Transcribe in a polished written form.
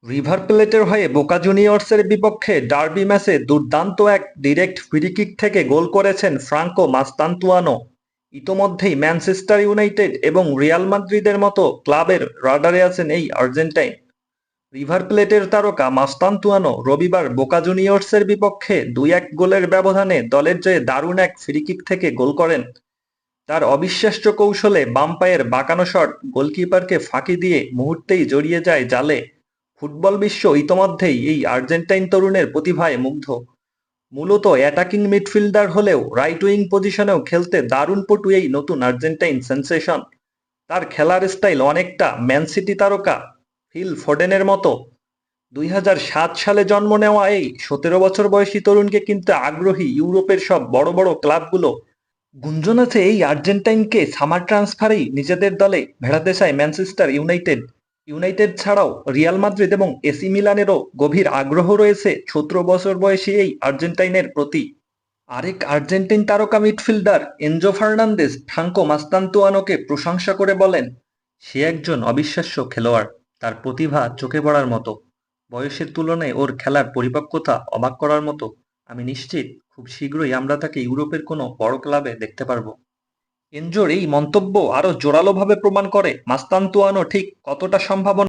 River প্লেটের হয়ে বোকা জুনিয়র্সের বিপক্ষে ডার্বি ম্যাচে দুর্দান্ত এক ডিরেক্ট ফ্রিকিক থেকে গোল করেছেন ফ্রাঙ্কো মাস্তান্তুয়ানো। ইতোমধ্যেই ম্যানচেস্টার ইউনাইটেড এবং রিয়াল মাদ্রিদের মতো ক্লাবের রাডারে আছেন এই আর্জেন্টাইন। রিভার প্লেটের তারকা মাস্তান্তুয়ানো রবিবার বোকা জুনিয়র্সের বিপক্ষে ২-১ গোলের ব্যবধানে দলের জয়ে দারুণ এক ফ্রিকিক থেকে গোল করেন। তার অবিশ্বাস্য কৌশলে বাম পায়ের বাঁকানো শট গোলকিপারকে ফাঁকি দিয়ে মুহূর্তেই জড়িয়ে যায় জালে। ফুটবল বিশ্ব ইতোমধ্যেই এই আর্জেন্টাইন তরুণের প্রতিভায় মুগ্ধ। মূলত অ্যাটাকিং মিডফিল্ডার হলেও রাইট উইং পজিশনেও খেলতে দারুণ পটু এই নতুন আর্জেন্টাইন সেনসেশন। তার খেলার স্টাইল অনেকটা ম্যান সিটি তারকা ফিল ফোডেনের মতো। ২০০৭ সালে জন্ম নেওয়া এই ১৭ বছর বয়সী তরুণকে কিনতে আগ্রহী ইউরোপের সব বড় বড় ক্লাবগুলো। গুঞ্জন আছে এই আর্জেন্টাইনকে সামার ট্রান্সফারেই নিজেদের দলে ভেড়াতে চায় ম্যানচেস্টার ইউনাইটেড। ইউনাইটেড ছাড়াও রিয়াল মাদ্রিদ এবং এসি মিলানেরও গভীর আগ্রহ রয়েছে ১৭ বছর বয়সী এই আর্জেন্টাইনের প্রতি। আরেক আর্জেন্টাইন তারকা মিডফিল্ডার এনজো ফার্নান্দেজ ফ্রাঙ্কো মাস্তান্তুয়ানোকে প্রশংসা করে বলেন, সে একজন অবিশ্বাস্য খেলোয়াড়। তার প্রতিভা চোখে পড়ার মতো। বয়সের তুলনায় ওর খেলার পরিপক্কতা অবাক করার মতো। আমি নিশ্চিত খুব শীঘ্রই আমরা তাকে ইউরোপের কোনো বড় ক্লাবে দেখতে পারব। এনজোর এই মন্তব্য আরও জোরালোভাবে প্রমাণ করে মাস্তান্তুয়ানো ঠিক কতটা সম্ভাবনা